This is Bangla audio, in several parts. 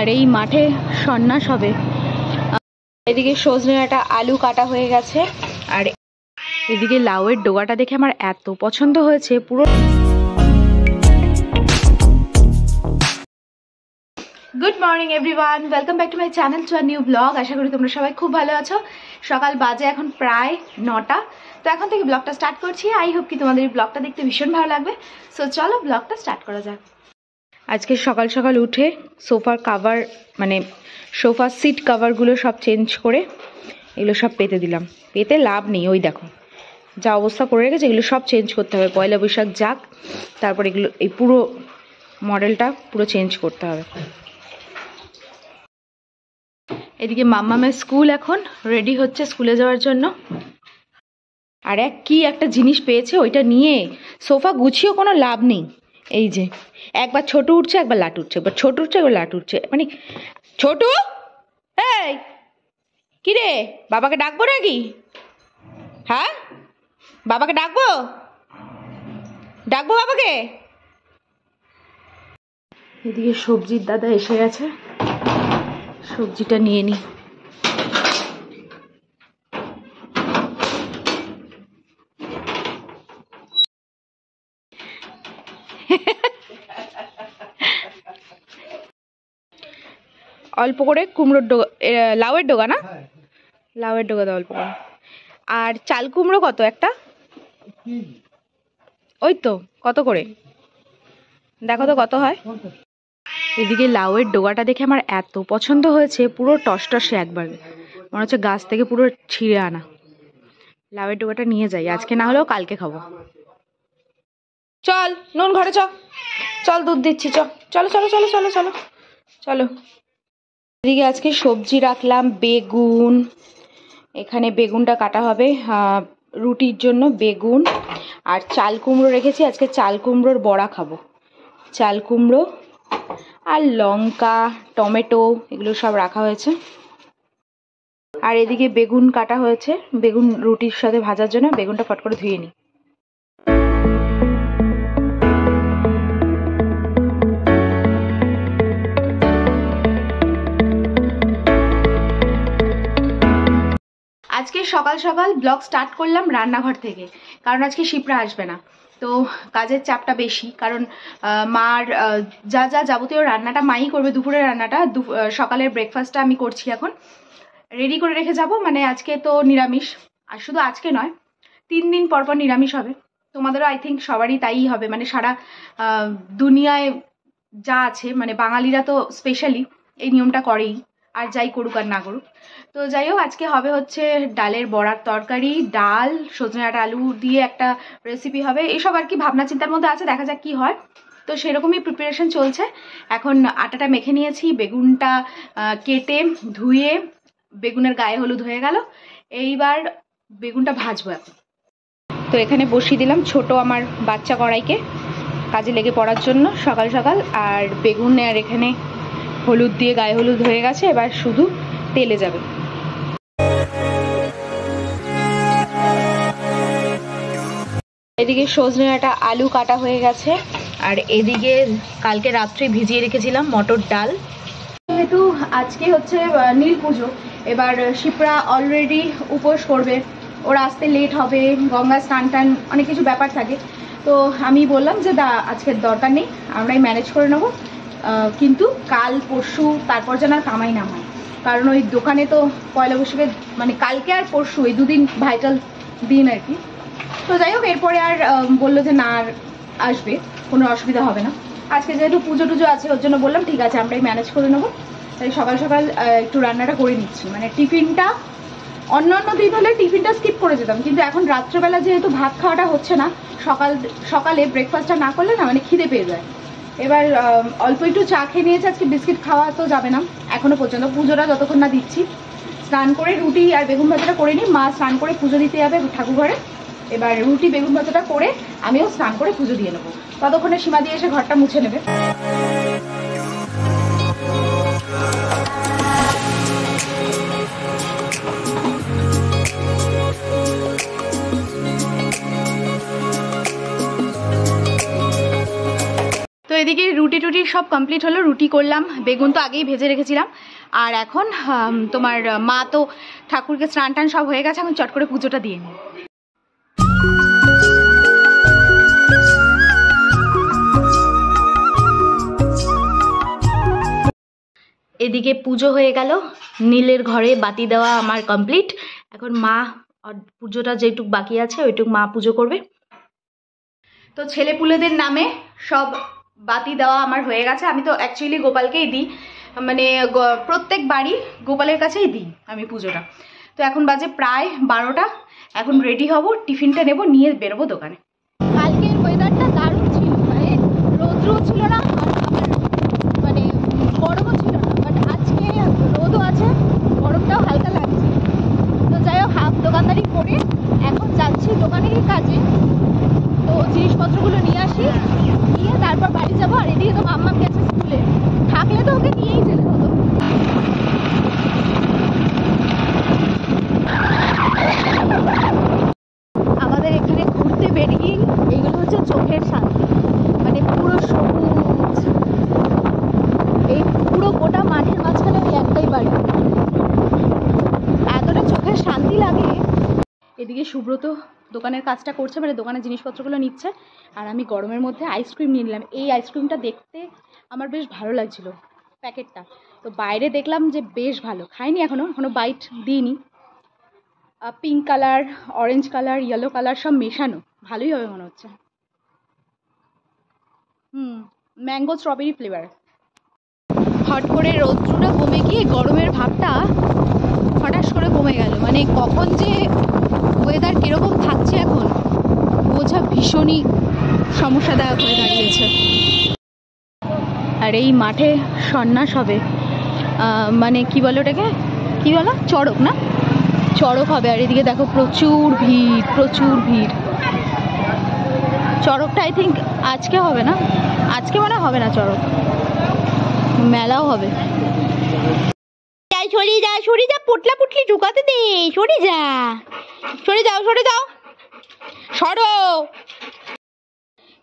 আর এই মাঠে সন্ন্যাস হবে। এদিকে সজনে ডাঁটা আলু কাটা হয়ে গেছে, আর এদিকে লাউয়ের ডোগাটা দেখে আমার এত পছন্দ হয়েছে পুরো। Good morning everyone, welcome back to my channel to a new blog. আশা করি তোমরা সবাই খুব ভালো আছো। সকাল বাজে এখন প্রায় 9টা, তো এখন থেকে ব্লগটা স্টার্ট করছি। আই হোপ কি তোমাদের এই ব্লগটা দেখতে ভীষণ ভালো লাগবে। সো চলো ব্লগটা স্টার্ট করা যাক। আজকে সকাল সকাল উঠে সোফার কাভার মানে সোফার সিট কাভারগুলো সব চেঞ্জ করে এগুলো সব পেতে দিলাম। পেতে লাভ নেই, ওই দেখো যা অবস্থা করে রেখেছে, এগুলো সব চেঞ্জ করতে হবে। পয়লা বৈশাখ যাক, তারপর এগুলো এই পুরো মডেলটা পুরো চেঞ্জ করতে হবে। এদিকে মাম্মামের স্কুল এখন রেডি হচ্ছে স্কুলে যাওয়ার জন্য। আর কি একটা জিনিস পেয়েছে, ওইটা নিয়ে সোফা গুছিয়েও কোনো লাভ নেই। এই যে একবার ছোট উঠছে, একবার লাট উঠছে, একবার ছোট উঠছে, একবার লাট উঠছে। মানে ছোটু, এই কি রে, বাবাকে ডাকবো নাকি? হ্যাঁ, বাবাকে ডাকবো, ডাকবো বাবাকে। এদিকে সবজির দাদা এসে গেছে, সবজিটা নিয়ে নি। অল্প করে কুমড়োর ডোগা, লাউয়ের ডোগা না, লাউয়ের ডোগা দাও অল্প করে। আর চাল কুমড়ো কত একটা? ওই তো কত করে দেখো তো কত হয়। এদিকে লাউয়ের ডোগাটা দেখে আমার এত পছন্দ হয়েছে, পুরো টসটসে, একবার মনে হচ্ছে গাছ থেকে পুরো ছিঁড়ে আনা। লাউয়ের ডোগাটা নিয়ে যাই, আজকে না হলেও কালকে খাবো। চল নুন ঘরে, চল দুধ দিচ্ছি, চলো চলো চলো চলো চলো চলো। এদিকে আজকে সবজি রাখলাম বেগুন, এখানে বেগুনটা কাটা হবে রুটির জন্য বেগুন। আর চাল কুমড়ো রেখেছি, আজকে চাল কুমড়োর বড়া খাবো। চাল কুমড়ো আর লঙ্কা টমেটো এগুলো সব রাখা হয়েছে। আর এদিকে বেগুন কাটা হয়েছে, বেগুন রুটির সাথে ভাজার জন্য। বেগুনটা ফট করে ধুয়ে নিই। আজকে সকাল সকাল ব্লগ স্টার্ট করলাম রান্নাঘর থেকে, কারণ আজকে শিপ্রা আসবে না, তো কাজের চাপটা বেশি। কারণ মার যা যা যাবতীয় রান্নাটা মাই করবে, দুপুরের রান্নাটা, সকালের ব্রেকফাস্টটা আমি করছি এখন, রেডি করে রেখে যাব। মানে আজকে তো নিরামিষ, আর শুধু আজকে নয়, 3 দিন পর পর নিরামিষ হবে। তোমাদেরও আই থিঙ্ক সবারই তাই হবে, মানে সারা দুনিয়ায় যা আছে, মানে বাঙালিরা তো স্পেশালি এই নিয়মটা করেই, আর যাই করুক আর না করুক। তো যাই হোক, আজকে হবে হচ্ছে ডালের বড়ার তরকারি, ডাল, সজনে ডাঁটা আলু দিয়ে একটা রেসিপি হবে, এইসব আর কি ভাবনা চিন্তার মধ্যে আছে, দেখা যাক কি হয়। তো সেরকমই প্রিপারেশন চলছে। এখন আটাটা মেখে নিয়েছি, বেগুনটা কেটে ধুয়ে বেগুনের গায়ে হলুদ হয়ে গেল, এইবার বেগুনটা ভাজবো এখন। তো এখানে বসিয়ে দিলাম ছোট আমার বাচ্চা কড়াইকে, কাজে লেগে পড়ার জন্য সকাল সকাল। আর বেগুন আর এখানে হলুদ দিয়ে গায়ে হলুদ হয়ে গেছে, এবার শুধু তেলে যাবে। এদিকে সজনে ডাঁটা আলু কাটা হয়ে গেছে, আর এদিকে কালকে রাত্রে ভিজিয়ে রেখেছিলাম মটর ডাল। যেহেতু আজকে হচ্ছে নীল পুজো, এবার শিপ্রা অলরেডি উপোস করবে, ওর আসতে লেট হবে, গঙ্গা স্নান টান অনেক কিছু ব্যাপার থাকে। তো আমি বললাম যে আজকের দরকার নেই, আমরাই ম্যানেজ করে নেবো, কিন্তু কাল পরশু তারপর যেন আর কামাই না হয়। কারণ ওই দোকানে তো পয়লা বৈশাখের মানে কালকে আর পরশু এই দুদিন ভাইটাল দিন আর কি। তো যাই হোক, এরপরে আর বললো যে না আর আসবে, কোনো অসুবিধা হবে না। আজকে যেহেতু পুজো টুজো আছে, ওর জন্য বললাম ঠিক আছে আমরাই ম্যানেজ করে নেবো। তাই সকাল সকাল একটু রান্নাটা করে নিচ্ছি। মানে টিফিনটা অন্য দিন হলে টিফিনটা স্কিপ করে যেতাম, কিন্তু এখন রাত্রেবেলা যেহেতু ভাত খাওয়াটা হচ্ছে না, সকালে ব্রেকফাস্টটা না করলে না মানে খিদে পেয়ে যায়। এবার অল্প একটু চা খেয়ে নিয়েছে, আজকে বিস্কিট খাওয়া তো যাবে না এখনো পর্যন্ত, পুজোটা যতক্ষণ না দিচ্ছি। স্নান করে রুটি আর বেগুন ভাজাটা করে নিই, মা স্নান করে পুজো দিতে যাবে ঠাকুর ঘরে। এবার রুটি বেগুন ভাজাটা করে আমিও স্নান করে পুজো দিয়ে নেবো, ততক্ষণে সীমা দিয়ে এসে ঘরটা মুছে নেবে। তো এদিকে রুটি রুটি টুটি সব কমপ্লিট হলো, রুটি করলাম, বেগুন তো আগেই ভেজে রেখেছিলাম। আর এখন তোমার মা তো ঠাকুরকে স্নান টান সব হয়ে গেছে, এখন চট করে পুজোটা দিয়ে নিই। এদিকে পুজো হয়ে গেল, নীলের ঘরে বাতি দেওয়া আমার কমপ্লিট। এখন মা পুজোটা যেটুক বাকি আছে ওইটুক মা পুজো করবে। তো ছেলেপুলেদের নামে সব বাতি দেওয়া আমার হয়ে গেছে। আমি তো অ্যাকচুয়ালি গোপালকেই দিই, মানে প্রত্যেক বাড়ি গোপালের কাছেই দিই আমি পুজোটা। তো এখন বাজে প্রায় 12টা, এখন রেডি হব, টিফিনটা নেব, নিয়ে বেরোবো দোকানে। কালকের ওয়েদারটা দারুণ ছিল, মানে রোদ্রও ছিল না আর মানে গরমও ছিল না, বাট আজকে রোদও আছে, গরমটাও হালকা লাগছে। তো যাই হোক, হাফ দোকানদারি করে এখন যাচ্ছি দোকানের কাজে। তো জিনিসপত্রগুলো নিয়ে আসি, নিয়ে তারপর বাড়ি যাবো। আর এদিকে তো মাম্মা গেছে স্কুলে, থাকলে তো ওকে নিয়েই যেতে হতো। আমাদের এখানে ঘুরতে বেরিয়ে এইগুলো হচ্ছে চোখের শান্তি, মানে পুরো সবুজ, এই পুরো গোটা মাঠের মাঝখানে ওই একটাই বাড়ি, এতটা চোখের শান্তি লাগে। এদিকে সুব্রত দোকানের কাজটা করছে, মানে দোকানের জিনিসপত্রগুলো নিচ্ছে, আর আমি গরমের মধ্যে আইসক্রিম নিয়ে নিলাম। এই আইসক্রিমটা দেখতে আমার বেশ ভালো লাগছিল প্যাকেটটা, তো বাইরে দেখলাম যে বেশ ভালো, খাইনি এখনো বাইট দিইনি। Pink colour, orange colour, yellow colour সব মেশানো, ভালোই হবে মনে হচ্ছে। Mango strawberry flavour. হট করে রৌদ্রটা কমে গিয়ে গরমের ভাবটা হঠাৎ করে কমে গেল, মানে কখন যে ওয়েদার কীরকম থাকছে এখন বোঝা ভীষণই সমস্যাদায়ক হয়ে দাঁড়িয়েছে। আর এই মাঠে সন্ন্যাস হবে, মানে কি বলো ওটাকে, কি বলো, চড়ক না, চড়ক হবে। আর এদিকে দেখো প্রচুর ভিড়। চড়কটা আই থিঙ্ক আজকে হবে না, আজকে মনে হবে না চড়ক, মেলাও হবে। সরে যা পোটলা পুটলি ঢুকাতে দে, সরে যাও সরো।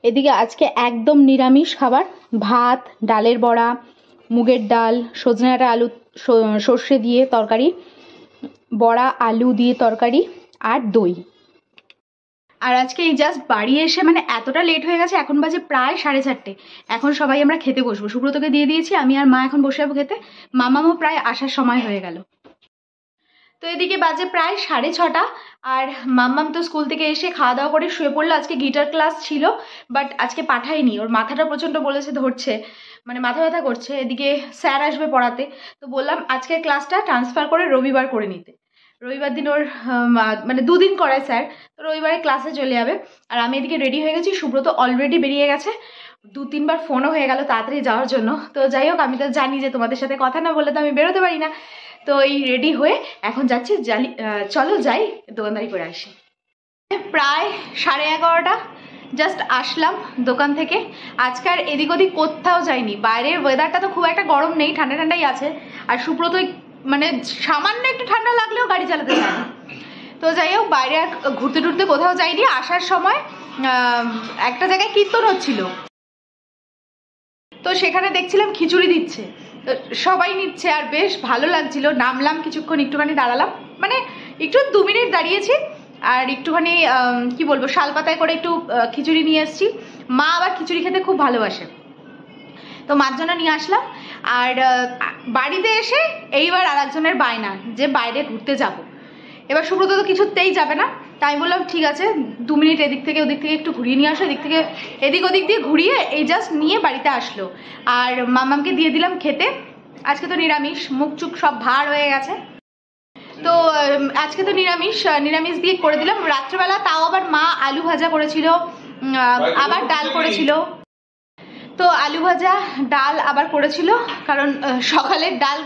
এদিকে আজকে একদম নিরামিষ খাবার, ভাত, ডালের বড়া, মুগের ডাল, সজনে ডাঁটা আলু সর্ষে দিয়ে তরকারি, বড়া আলু দিয়ে তরকারি, আর দই। আর আজকে এই জাস্ট বাড়ি এসে, মানে এতটা লেট হয়ে গেছে, এখন বাজে প্রায় 4:30। এখন সবাই আমরা খেতে বসবো, সুব্রতকে দিয়ে দিয়েছি, আমি আর মা এখন বসে যাবো খেতে। মামামও প্রায় আসার সময় হয়ে গেল। তো এদিকে বাজে প্রায় 6:30, আর মাম্মাম তো স্কুল থেকে এসে খাওয়া দাওয়া করে শুয়ে পড়লো। আজকে গিটার ক্লাস ছিল, বাট আজকে পাঠাইনি, ওর মাথাটা প্রচণ্ড বলেছে ধরছে, মানে মাথা ব্যথা করছে। এদিকে স্যার আসবে পড়াতে, তো বললাম আজকের ক্লাসটা ট্রান্সফার করে রবিবার করে নিতে। রবিবার দিন ওর মানে 2 দিন করায় স্যার, তো রবিবারে ক্লাসে চলে যাবে। আর আমি এদিকে রেডি হয়ে গেছি, সুব্রত অলরেডি বেরিয়ে গেছে, 2-3 বার ফোনও হয়ে গেল তাড়াতাড়ি যাওয়ার জন্য। তো যাই হোক, আমি তো জানি যে তোমাদের সাথে কথা না বললে তো আমি বেরোতে পারি না। তো এই রেডি হয়ে এখন যাচ্ছি, চলো যাই দোকানদারি করে আসি। প্রায় 11:30 জাস্ট আসলাম দোকান থেকে। আজকাল এদিক ওদিক কোথাও যাইনি, বাইরের ওয়েদারটা তো খুব একটা গরম নেই, ঠান্ডা ঠান্ডাই আছে। আর সুব্রত মানে সামান্য একটু ঠান্ডা লাগলেও গাড়ি চালাতে চায় না। তো যাই হোক, বাইরে আর ঘুরতে টুরতে কোথাও যাইনি। আসার সময় একটা জায়গায় কীর্তন হচ্ছিল, তো সেখানে দেখছিলাম খিচুড়ি দিচ্ছে, তো সবাই নিচ্ছে আর বেশ ভালো লাগছিল। নামলাম, কিছুক্ষণ একটুখানি দাঁড়ালাম, মানে একটু 2 মিনিট দাঁড়িয়েছি, আর একটুখানি কি বলবো, শালপাতায় করে একটু খিচুড়ি নিয়ে এসেছি। মা আবার খিচুড়ি খেতে খুব ভালোবাসে, তো মার জন্য নিয়ে আসলাম। আর বাড়িতে এসে এইবার আর একজনের বায়না যে বাইরে ঘুরতে যাব। এবার সুব্রত তো কিছুতেই যাবে না, তাই বললাম ঠিক আছে 2 মিনিট এদিক থেকে ওদিক থেকে একটু ঘুরিয়ে নিয়ে আসো। এদিক থেকে এদিক ওদিক দিয়ে ঘুরিয়ে এই জাস্ট নিয়ে বাড়িতে আসলো। আর মামামকে দিয়ে দিলাম খেতে। আজকে তো নিরামিষ, মুখ চুখ সব ভার হয়ে গেছে, তো আজকে তো নিরামিষ দিয়ে করে দিলাম। রাত্রেবেলা তাও আবার মা আলু ভাজা করেছিল, আবার ডাল করেছিল। তো আলু ভাজা ডাল আবার করেছিল, কারণ সকালের ডাল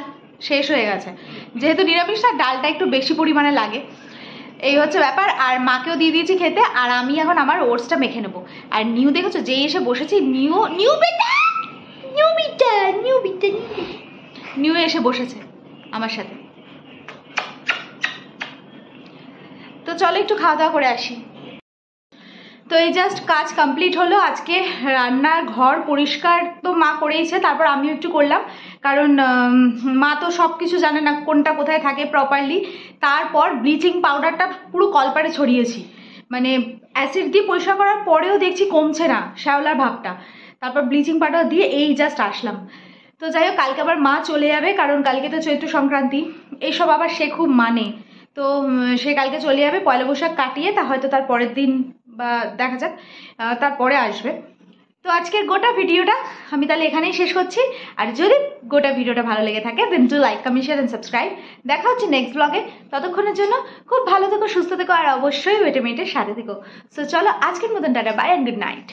শেষ হয়ে গেছে, যেহেতু নিরামিষ না ডালটা একটু বেশি পরিমাণে লাগে, এই হচ্ছে ব্যাপার। আর মাকেও দিয়ে দিয়েছি খেতে, আর আমি এখন আমার ওটসটা মেখে নেবো। আর নিউ দেখেছো, যেই এসে বসেছি, নিউ এসে বসেছে আমার সাথে। তো চলো একটু খাওয়া দাওয়া করে আসি। তো এই জাস্ট কাজ কমপ্লিট হলো। আজকে রান্নার ঘর পরিষ্কার তো মা করেইছে, তারপর আমিও একটু করলাম, কারণ মা তো সব কিছু জানে না কোনটা কোথায় থাকে প্রপারলি। তারপর ব্লিচিং পাউডারটা পুরো কলপারে ছড়িয়েছি, মানে অ্যাসিড দিয়ে পরিষ্কার করার পরেও দেখছি কমছে না শ্যাওলার ভাবটা। তারপর ব্লিচিং পাউডার দিয়ে এই জাস্ট আসলাম। তো যাই হোক, কালকে আবার মা চলে যাবে, কারণ কালকে তো চৈত্র সংক্রান্তি, এইসব আবার সে খুব মানে। তো সে কালকে চলে যাবে, পয়লা বৈশাখ কাটিয়ে তা হয়তো তার পরের দিন বা দেখা যাক তারপরে আসবে। তো আজকের গোটা ভিডিওটা আমি তাহলে এখানেই শেষ করছি। আর যদি গোটা ভিডিওটা ভালো লেগে থাকে then do like, comment, share and subscribe. দেখা হচ্ছে নেক্সট ব্লগে। ততক্ষণের জন্য খুব ভালো থেকো, সুস্থ থেকো, আর অবশ্যই ওয়েটে মেটের সাথে থেকো। সো চলো আজকের মতন tata, bye and good night.